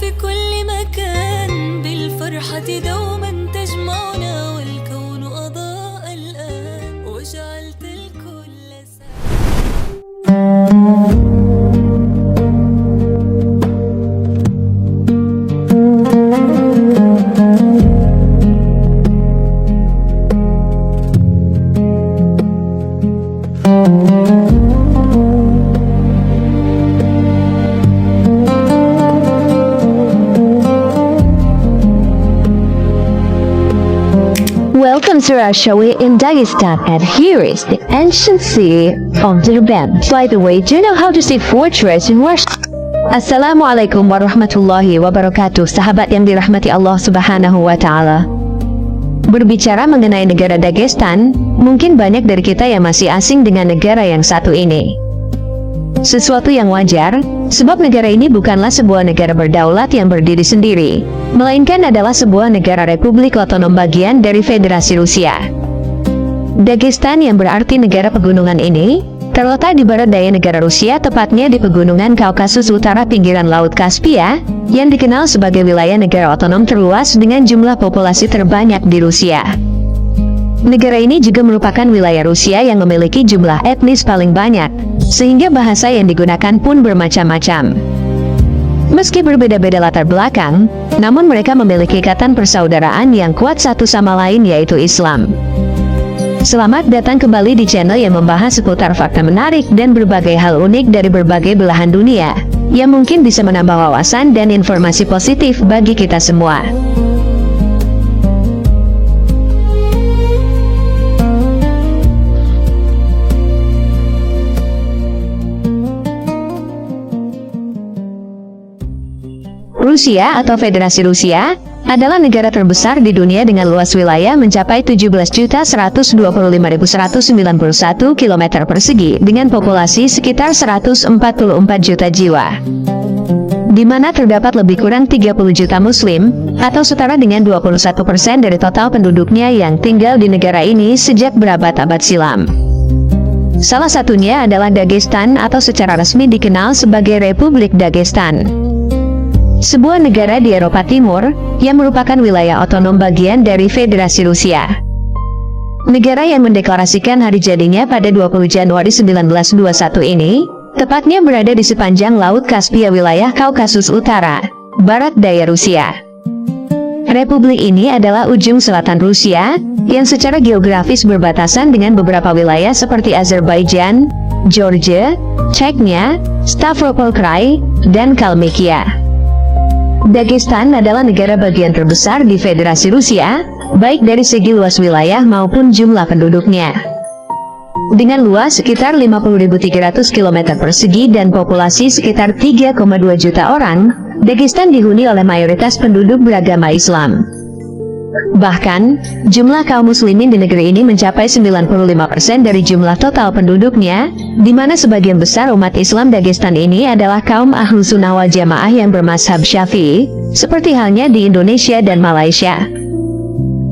في كل مكان بالفرحة دوما تجمعنا والكون أضاء الآن وجعلت الكل Welcome to our show in Dagestan, and here is the ancient city of Derbent. By the way, do you know how to say fortress in Russian? Assalamualaikum warahmatullahi wabarakatuh, sahabat yang dirahmati Allah subhanahu wa ta'ala. Berbicara mengenai negara Dagestan, mungkin banyak dari kita yang masih asing dengan negara yang satu ini. Sesuatu yang wajar, sebab negara ini bukanlah sebuah negara berdaulat yang berdiri sendiri, melainkan adalah sebuah negara republik otonom bagian dari Federasi Rusia. Dagestan yang berarti negara pegunungan ini, terletak di barat daya negara Rusia, tepatnya di pegunungan Kaukasus Utara pinggiran Laut Kaspia, yang dikenal sebagai wilayah negara otonom terluas dengan jumlah populasi terbanyak di Rusia. Negara ini juga merupakan wilayah Rusia yang memiliki jumlah etnis paling banyak, sehingga bahasa yang digunakan pun bermacam-macam. Meski berbeda-beda latar belakang, namun mereka memiliki ikatan persaudaraan yang kuat satu sama lain, yaitu Islam. Selamat datang kembali di channel yang membahas seputar fakta menarik dan berbagai hal unik dari berbagai belahan dunia, yang mungkin bisa menambah wawasan dan informasi positif bagi kita semua. Rusia atau Federasi Rusia adalah negara terbesar di dunia dengan luas wilayah mencapai 17.125.191 km persegi dengan populasi sekitar 144 juta jiwa, di mana terdapat lebih kurang 30 juta muslim atau setara dengan 21% dari total penduduknya yang tinggal di negara ini sejak berabad-abad silam. Salah satunya adalah Dagestan atau secara resmi dikenal sebagai Republik Dagestan, sebuah negara di Eropa Timur yang merupakan wilayah otonom bagian dari Federasi Rusia. Negara yang mendeklarasikan hari jadinya pada 20 Januari 1921 ini, tepatnya berada di sepanjang Laut Kaspia wilayah Kaukasus Utara, barat daya Rusia. Republik ini adalah ujung selatan Rusia, yang secara geografis berbatasan dengan beberapa wilayah seperti Azerbaijan, Georgia, Chechnya, Stavropol Krai, dan Kalmykia. Dagestan adalah negara bagian terbesar di Federasi Rusia, baik dari segi luas wilayah maupun jumlah penduduknya. Dengan luas sekitar 50.300 km persegi dan populasi sekitar 3,2 juta orang, Dagestan dihuni oleh mayoritas penduduk beragama Islam. Bahkan, jumlah kaum muslimin di negeri ini mencapai 95% dari jumlah total penduduknya, di mana sebagian besar umat Islam Dagestan ini adalah kaum Ahlu Sunnah wal Jamaah yang bermazhab Syafi'i, seperti halnya di Indonesia dan Malaysia.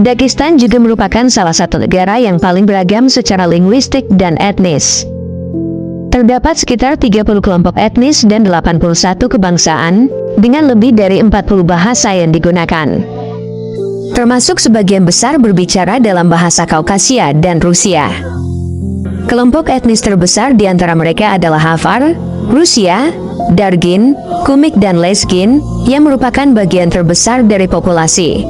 Dagestan juga merupakan salah satu negara yang paling beragam secara linguistik dan etnis. Terdapat sekitar 30 kelompok etnis dan 81 kebangsaan, dengan lebih dari 40 bahasa yang digunakan, termasuk sebagian besar berbicara dalam bahasa Kaukasia dan Rusia. Kelompok etnis terbesar di antara mereka adalah Havar, Rusia, Dargin, Kumyk dan Lezgin, yang merupakan bagian terbesar dari populasi.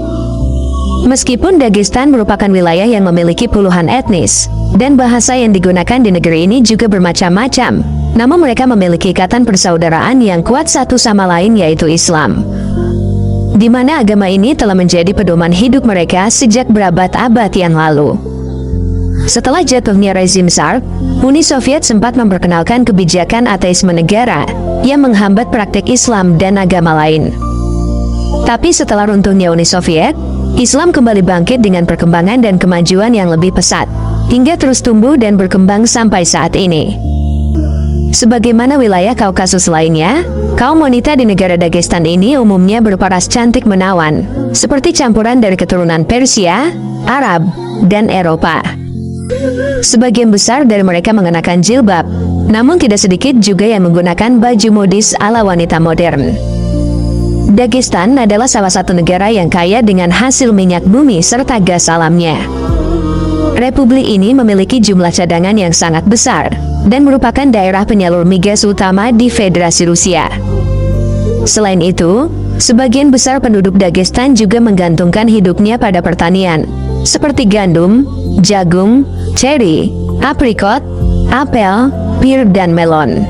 Meskipun Dagestan merupakan wilayah yang memiliki puluhan etnis, dan bahasa yang digunakan di negeri ini juga bermacam-macam, namun mereka memiliki ikatan persaudaraan yang kuat satu sama lain, yaitu Islam, di mana agama ini telah menjadi pedoman hidup mereka sejak berabad-abad yang lalu. Setelah jatuhnya rezim Tsar, Uni Soviet sempat memperkenalkan kebijakan ateisme negara yang menghambat praktik Islam dan agama lain. Tapi setelah runtuhnya Uni Soviet, Islam kembali bangkit dengan perkembangan dan kemajuan yang lebih pesat, hingga terus tumbuh dan berkembang sampai saat ini. Sebagaimana wilayah Kaukasus lainnya, kaum wanita di negara Dagestan ini umumnya berparas cantik menawan, seperti campuran dari keturunan Persia, Arab, dan Eropa. Sebagian besar dari mereka mengenakan jilbab, namun tidak sedikit juga yang menggunakan baju modis ala wanita modern. Dagestan adalah salah satu negara yang kaya dengan hasil minyak bumi serta gas alamnya. Republik ini memiliki jumlah cadangan yang sangat besar dan merupakan daerah penyalur migas utama di Federasi Rusia. Selain itu, sebagian besar penduduk Dagestan juga menggantungkan hidupnya pada pertanian, seperti gandum, jagung, ceri, aprikot, apel, pir, dan melon.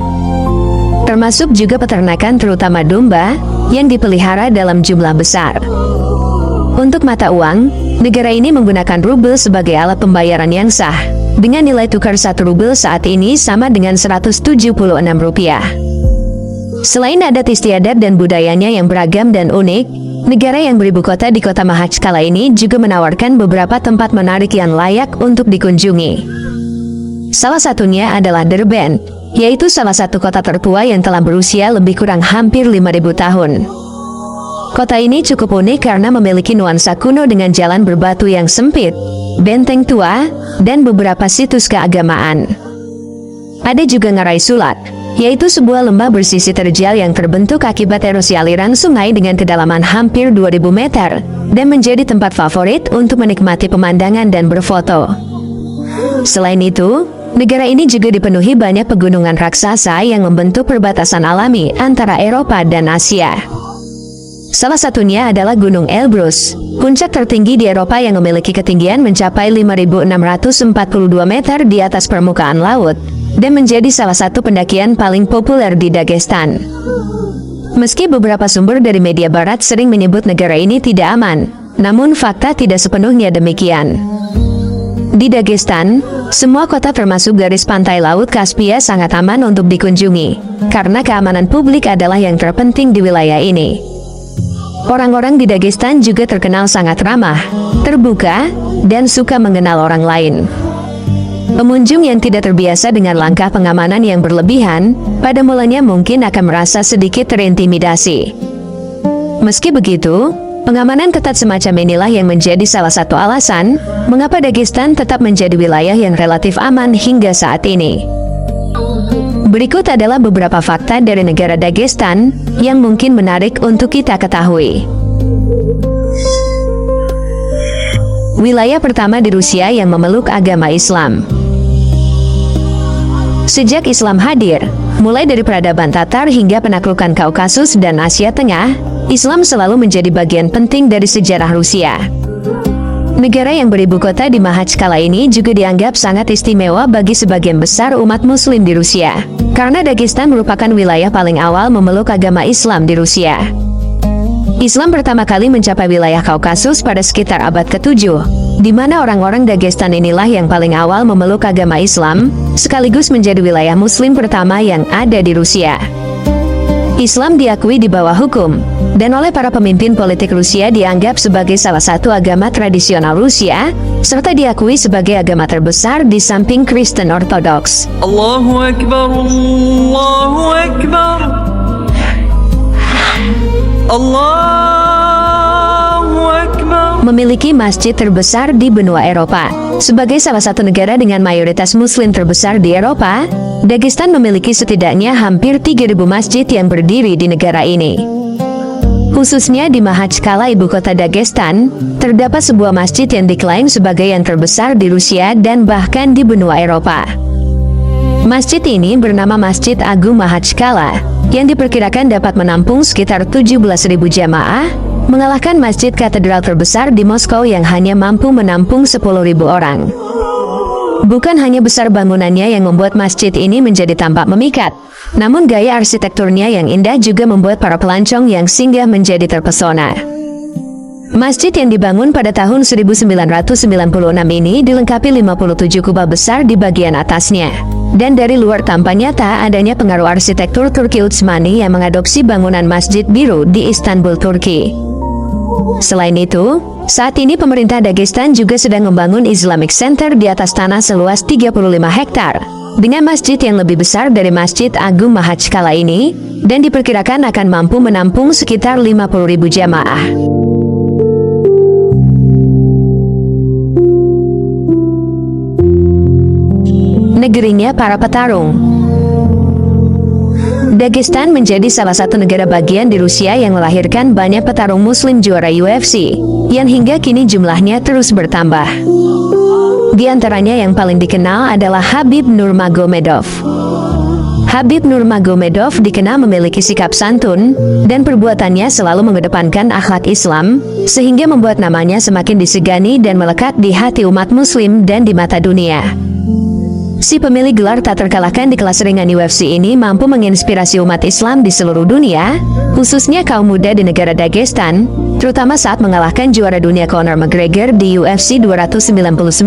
Termasuk juga peternakan terutama domba yang dipelihara dalam jumlah besar. Untuk mata uang, negara ini menggunakan rubel sebagai alat pembayaran yang sah, dengan nilai tukar 1 rubel saat ini sama dengan Rp176. Selain adat istiadat dan budayanya yang beragam dan unik, negara yang beribu kota di kota Makhachkala ini juga menawarkan beberapa tempat menarik yang layak untuk dikunjungi. Salah satunya adalah Derbent, yaitu salah satu kota tertua yang telah berusia lebih kurang hampir 5.000 tahun. Kota ini cukup unik karena memiliki nuansa kuno dengan jalan berbatu yang sempit, benteng tua, dan beberapa situs keagamaan. Ada juga Ngarai Sulat, yaitu sebuah lembah bersisi terjal yang terbentuk akibat erosi aliran sungai dengan kedalaman hampir 2.000 meter, dan menjadi tempat favorit untuk menikmati pemandangan dan berfoto. Selain itu, negara ini juga dipenuhi banyak pegunungan raksasa yang membentuk perbatasan alami antara Eropa dan Asia. Salah satunya adalah Gunung Elbrus, puncak tertinggi di Eropa yang memiliki ketinggian mencapai 5.642 meter di atas permukaan laut, dan menjadi salah satu pendakian paling populer di Dagestan. Meski beberapa sumber dari media barat sering menyebut negara ini tidak aman, namun fakta tidak sepenuhnya demikian. Di Dagestan, semua kota termasuk garis pantai Laut Kaspia sangat aman untuk dikunjungi, karena keamanan publik adalah yang terpenting di wilayah ini. Orang-orang di Dagestan juga terkenal sangat ramah, terbuka, dan suka mengenal orang lain. Pengunjung yang tidak terbiasa dengan langkah pengamanan yang berlebihan, pada mulanya mungkin akan merasa sedikit terintimidasi. Meski begitu, pengamanan ketat semacam inilah yang menjadi salah satu alasan mengapa Dagestan tetap menjadi wilayah yang relatif aman hingga saat ini. Berikut adalah beberapa fakta dari negara Dagestan yang mungkin menarik untuk kita ketahui. Wilayah pertama di Rusia yang memeluk agama Islam. Sejak Islam hadir, mulai dari peradaban Tatar hingga penaklukan Kaukasus dan Asia Tengah, Islam selalu menjadi bagian penting dari sejarah Rusia. Negara yang beribu kota di Makhachkala ini juga dianggap sangat istimewa bagi sebagian besar umat Muslim di Rusia, karena Dagestan merupakan wilayah paling awal memeluk agama Islam di Rusia. Islam pertama kali mencapai wilayah Kaukasus pada sekitar abad ke-7, di mana orang-orang Dagestan inilah yang paling awal memeluk agama Islam, sekaligus menjadi wilayah Muslim pertama yang ada di Rusia. Islam diakui di bawah hukum, dan oleh para pemimpin politik Rusia dianggap sebagai salah satu agama tradisional Rusia, serta diakui sebagai agama terbesar di samping Kristen Ortodoks. Allahu Akbar, Allahu Akbar, Allahu Akbar. Memiliki masjid terbesar di benua Eropa. Sebagai salah satu negara dengan mayoritas Muslim terbesar di Eropa, Dagestan memiliki setidaknya hampir 3.000 masjid yang berdiri di negara ini. Khususnya di Makhachkala, ibu kota Dagestan, terdapat sebuah masjid yang diklaim sebagai yang terbesar di Rusia dan bahkan di benua Eropa. Masjid ini bernama Masjid Agung Makhachkala, yang diperkirakan dapat menampung sekitar 17.000 jamaah, mengalahkan masjid katedral terbesar di Moskow yang hanya mampu menampung 10.000 orang. Bukan hanya besar bangunannya yang membuat masjid ini menjadi tampak memikat, namun gaya arsitekturnya yang indah juga membuat para pelancong yang singgah menjadi terpesona. Masjid yang dibangun pada tahun 1996 ini dilengkapi 57 kubah besar di bagian atasnya. Dan dari luar tampak nyata adanya pengaruh arsitektur Turki Utsmani yang mengadopsi bangunan Masjid Biru di Istanbul, Turki. Selain itu, saat ini pemerintah Dagestan juga sedang membangun Islamic Center di atas tanah seluas 35 hektar, dengan masjid yang lebih besar dari Masjid Agung Makhachkala ini, dan diperkirakan akan mampu menampung sekitar 50.000 jamaah. Negerinya para petarung. Dagestan menjadi salah satu negara bagian di Rusia yang melahirkan banyak petarung muslim juara UFC, yang hingga kini jumlahnya terus bertambah. Di antaranya yang paling dikenal adalah Khabib Nurmagomedov. Khabib Nurmagomedov dikenal memiliki sikap santun, dan perbuatannya selalu mengedepankan akhlak Islam, sehingga membuat namanya semakin disegani dan melekat di hati umat muslim dan di mata dunia. Si pemilik gelar tak terkalahkan di kelas ringan UFC ini mampu menginspirasi umat Islam di seluruh dunia, khususnya kaum muda di negara Dagestan, terutama saat mengalahkan juara dunia Conor McGregor di UFC 299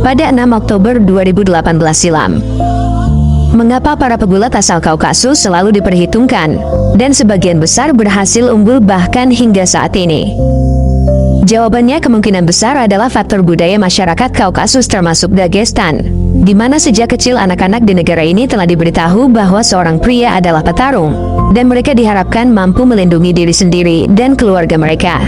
pada 6 Oktober 2018 silam. Mengapa para pegulat asal Kaukasus selalu diperhitungkan, dan sebagian besar berhasil unggul bahkan hingga saat ini? Jawabannya kemungkinan besar adalah faktor budaya masyarakat Kaukasus termasuk Dagestan, di mana sejak kecil anak-anak di negara ini telah diberitahu bahwa seorang pria adalah petarung, dan mereka diharapkan mampu melindungi diri sendiri dan keluarga mereka.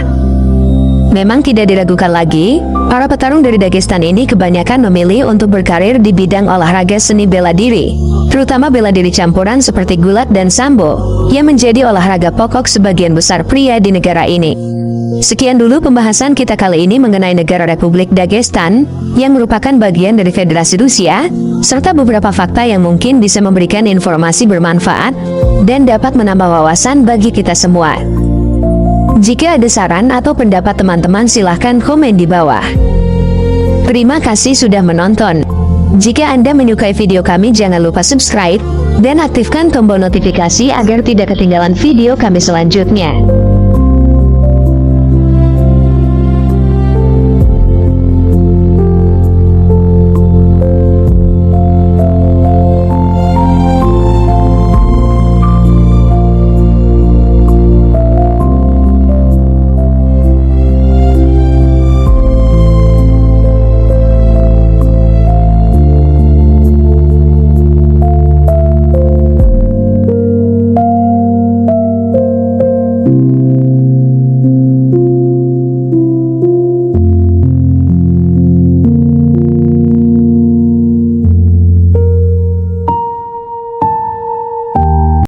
Memang tidak diragukan lagi, para petarung dari Dagestan ini kebanyakan memilih untuk berkarir di bidang olahraga seni bela diri, terutama bela diri campuran seperti gulat dan sambo, yang menjadi olahraga pokok sebagian besar pria di negara ini. Sekian dulu pembahasan kita kali ini mengenai negara Republik Dagestan, yang merupakan bagian dari Federasi Rusia, serta beberapa fakta yang mungkin bisa memberikan informasi bermanfaat, dan dapat menambah wawasan bagi kita semua. Jika ada saran atau pendapat teman-teman silahkan komen di bawah. Terima kasih sudah menonton. Jika Anda menyukai video kami jangan lupa subscribe, dan aktifkan tombol notifikasi agar tidak ketinggalan video kami selanjutnya.